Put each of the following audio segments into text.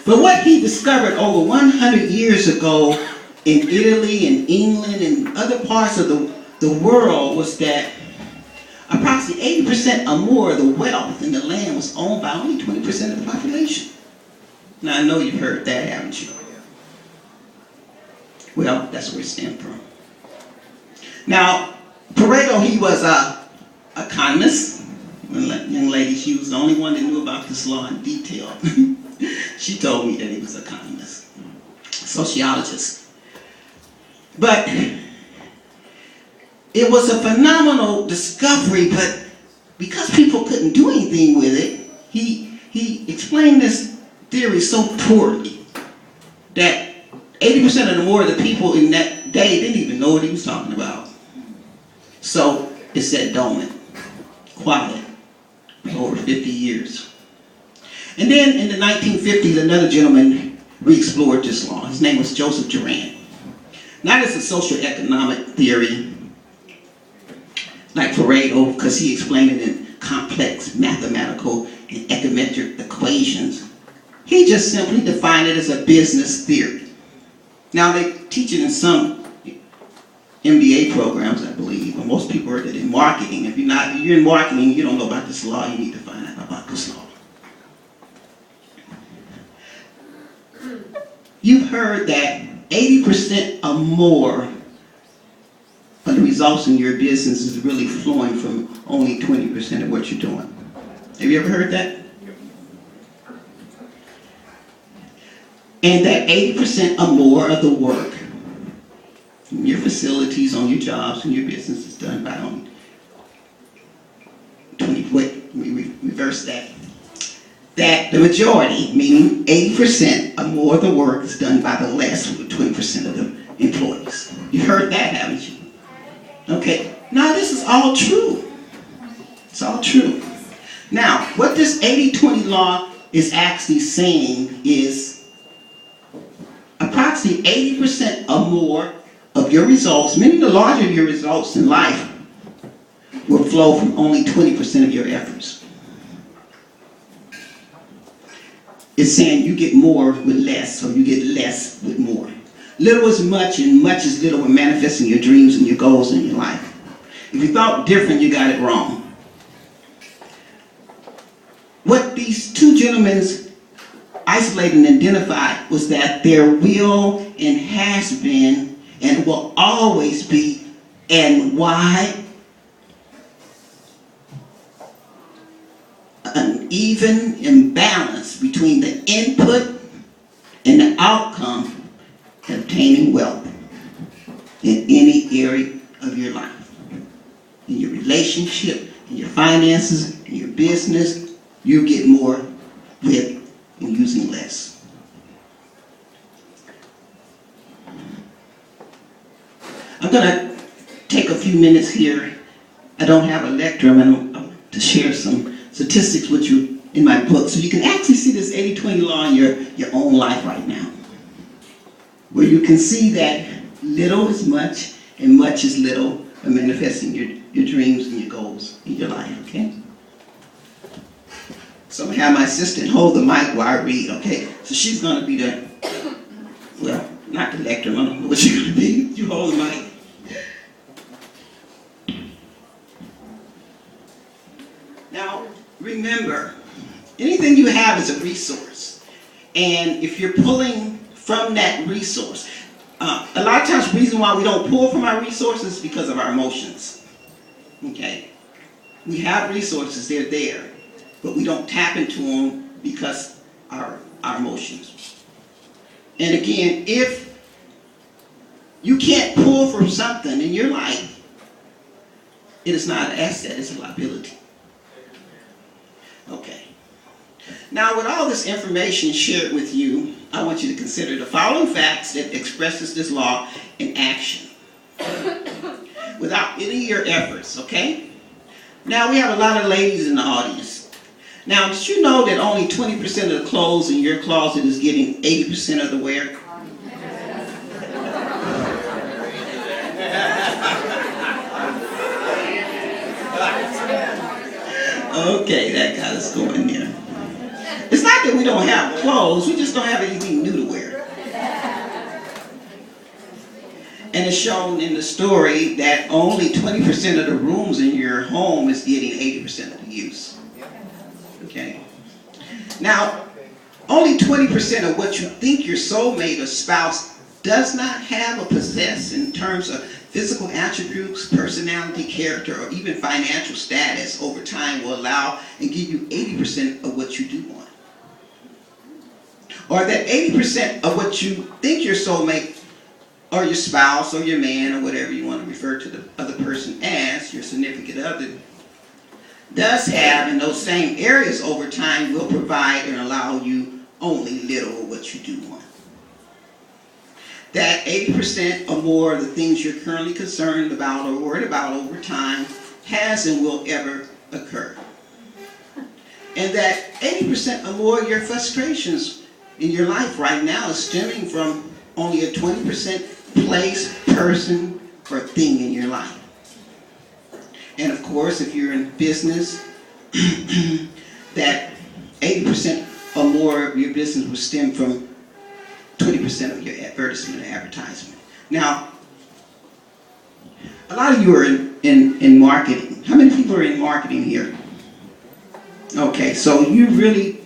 But what he discovered over 100 years ago in Italy and England and other parts of the world was that approximately 80% or more of the wealth in the land was owned by only 20% of the population. Now, I know you've heard that, haven't you? Well, that's where it stems from. Now, Pareto, he was an economist. Young lady, she was the only one that knew about this law in detail. She told me that he was an economist, sociologist. But it was a phenomenal discovery, but because people couldn't do anything with it, he explained this theory so poorly that 80% or more of the people in that day didn't even know what he was talking about. So it sat dormant, quiet, for over 50 years. And then in the 1950s, another gentleman re-explored this law. His name was Joseph Durant. Not as a socioeconomic theory like Pareto, because he explained it in complex mathematical and econometric equations. He just simply defined it as a business theory. Now they teach it in some MBA programs, I believe, but most people are in marketing. If you're in marketing, you don't know about this law, you need to find out about this law. You've heard that 80% or more of the results in your business is really flowing from only 20% of what you're doing. Have you ever heard that? And that 80% or more of the work in your facilities, on your jobs, and your business is done by only 20%. Wait, we reverse that. That the majority, meaning 80% or more of the work is done by the less than 20% of the employees. You heard that, haven't you? Okay, now this is all true. It's all true. Now, what this 80-20 law is actually saying is approximately 80% or more of your results, meaning the larger your results in life, will flow from only 20% of your efforts. It's saying you get more with less, or you get less with more. Little is much, and much is little when manifesting your dreams and your goals in your life. If you thought different, you got it wrong. What these two gentlemen isolated and identified was that there will and has been and will always be an wide, uneven imbalance between the input and the outcome of obtaining wealth in any area of your life. In your relationship, in your finances, in your business, you get more with and using less. I'm going to take a few minutes here. I don't have a lecture. I'm going to share some statistics with you in my book so you can actually see this 80-20 law in your own life right now, where you can see that little is much and much is little when manifesting your dreams and your goals in your life, okay? So I'm going to have my assistant hold the mic while I read, okay? So she's going to be the, well, not the lecturer, I don't know what she's going to be. You hold the mic. Now, remember, anything you have is a resource. And if you're pulling from that resource, a lot of times the reason why we don't pull from our resources is because of our emotions. Okay? We have resources, they're there, but we don't tap into them because our emotions. And again, if you can't pull from something in your life, it is not an asset, it's a liability. Okay. Now, with all this information shared with you, I want you to consider the following facts that expresses this law in action without any of your efforts, okay? Now, we have a lot of ladies in the audience. Now, did you know that only 20% of the clothes in your closet is getting 80% of the wear? Okay, that got us going there. It's not that we don't have clothes, we just don't have anything new to wear. And it's shown in the story that only 20% of the rooms in your home is getting 80% of the use. Okay? Now, only 20% of what you think your soulmate or spouse does not have or possess in terms of physical attributes, personality, character, or even financial status over time will allow and give you 80% of what you do want. Or that 80% of what you think your soulmate or your spouse or your man or whatever you want to refer to the other person as, your significant other, does have in those same areas over time will provide and allow you only little of what you do want. That 80% or more of the things you're currently concerned about or worried about over time has and will ever occur. And that 80% or more of your frustrations in your life right now is stemming from only a 20% place, person, or thing in your life. And of course, if you're in business, that 80% or more of your business will stem from 20% of your advertisement and advertisement. Now, a lot of you are in marketing. How many people are in marketing here? Okay, so you really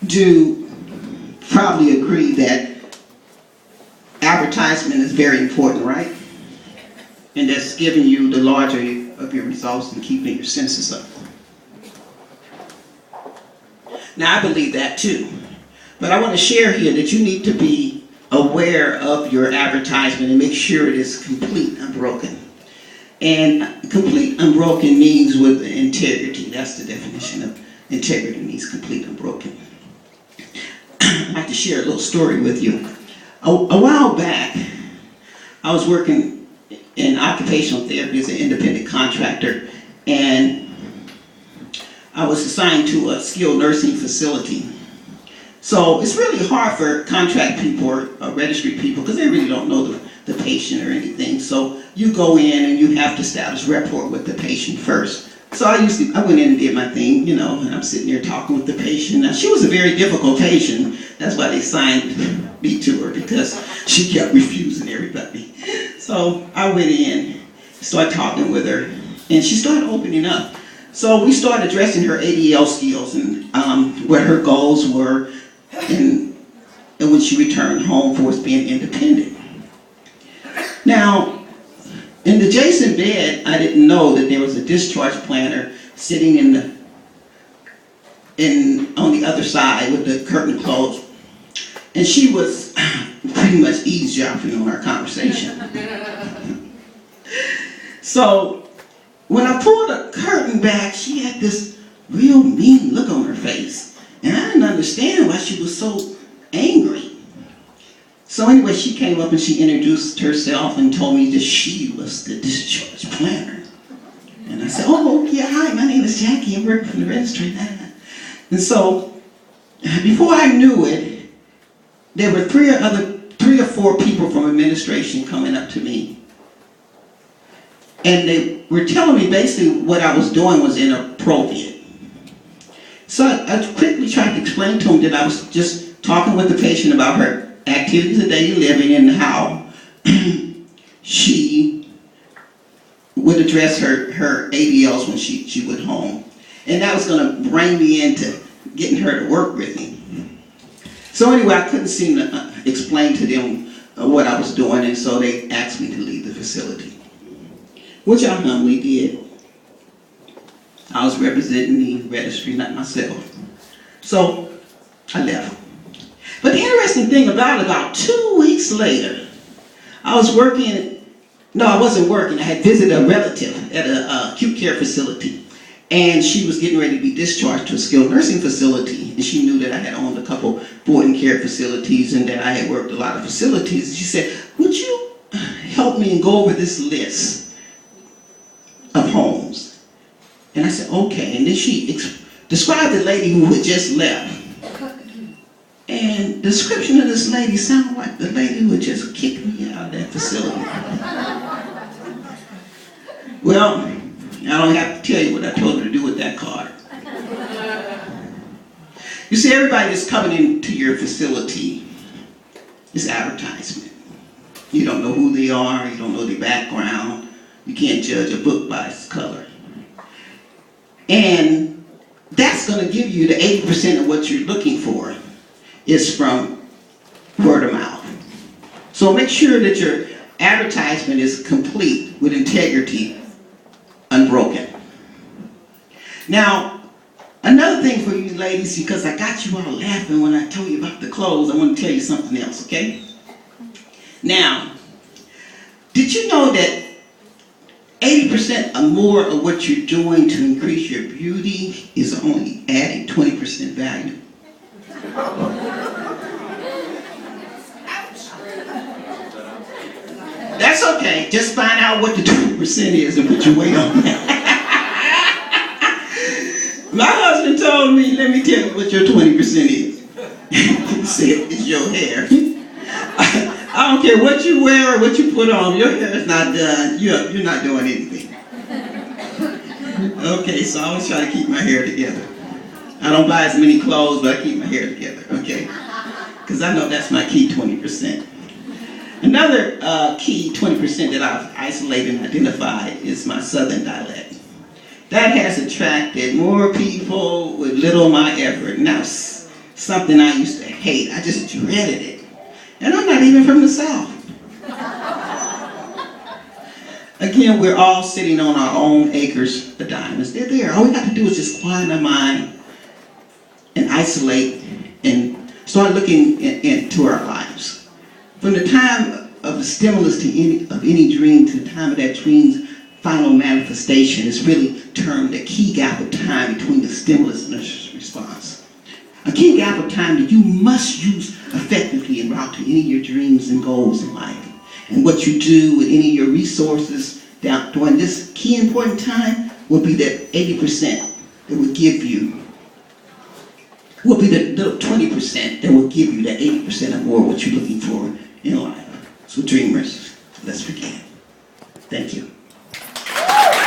do probably agree that advertisement is very important, right? And that's giving you the larger of your results and keeping your senses up. Now, I believe that too. But I want to share here that you need to be aware of your advertisement and make sure it is complete, unbroken. And complete, unbroken means with integrity. That's the definition of integrity, means complete, unbroken. I'd like to share a little story with you. A while back, I was working in occupational therapy as an independent contractor, and I was assigned to a skilled nursing facility. So it's really hard for contract people or registry people because they really don't know the patient or anything. So you go in and you have to establish rapport with the patient first. So I went in and did my thing, you know, and I'm sitting there talking with the patient. Now, she was a very difficult patient. That's why they signed me to her, because she kept refusing everybody. So I went in, started talking with her, and she started opening up. So we started addressing her ADL skills and what her goals were, and when she returned home for us being independent. Now, in the adjacent bed, I didn't know that there was a discharge planner sitting on the other side with the curtain closed, and she was pretty much eavesdropping on our conversation. So when I pulled the curtain back, she had this real mean look on her face. And I didn't understand why she was so angry. So anyway, she came up and she introduced herself and told me that she was the discharge planner. And I said, oh, yeah, hi, my name is Jackie. I'm working from the registry. And so before I knew it, there were three or four people from administration coming up to me. And they were telling me basically what I was doing was inappropriate. So I quickly tried to explain to them that I was just talking with the patient about her activities of daily living and how she would address her ADLs when she went home. And that was going to bring me into getting her to work with me. So anyway, I couldn't seem to explain to them what I was doing, and so they asked me to leave the facility, which I humbly did. I was representing the registry, not myself. So I left. But the interesting thing about 2 weeks later, I wasn't working. I had visited a relative at an acute care facility. And she was getting ready to be discharged to a skilled nursing facility. And she knew that I had owned a couple boarding care facilities and that I had worked a lot of facilities. And she said, would you help me and go over this list of homes? And I said, okay. And then she described the lady who had just left. And the description of this lady sounded like the lady who had just kicked me out of that facility. Well, I don't have to tell you what I told her to do with that card. You see, everybody that's coming into your facility is advertisement. You don't know who they are, you don't know their background, you can't judge a book by its color. And that's going to give you the 80% of what you're looking for is from word of mouth. So make sure that your advertisement is complete with integrity, unbroken. Now, another thing for you ladies, because I got you all laughing when I told you about the clothes, I want to tell you something else, okay? Now, did you know that 80% or more of what you're doing to increase your beauty is only adding 20% value? That's okay. Just find out what the 20% is and put your weight on that. My husband told me, let me tell you what your 20% is. He said, it's your hair. I don't care what you wear or what you put on, your hair is not done. You're not doing anything. Okay, so I always try to keep my hair together. I don't buy as many clothes, but I keep my hair together, okay? Because I know that's my key 20%. Another key 20% that I've isolated and identified is my Southern dialect. That has attracted more people with little of my effort. And that's something I used to hate. I just dreaded it. And I'm not even from the South. Again, we're all sitting on our own acres of diamonds. They're there. All we got to do is just quiet our mind and isolate and start looking into our lives. From the time of the stimulus of any dream to the time of that dream's final manifestation is really termed a key gap of time between the stimulus and the response. A key gap of time that you must use effectively en route to any of your dreams and goals in life. And what you do with any of your resources during this key important time will be that 80% that will give you, will be the little 20% that will give you that 80% or more what you're looking for in life. So dreamers, let's begin. Thank you.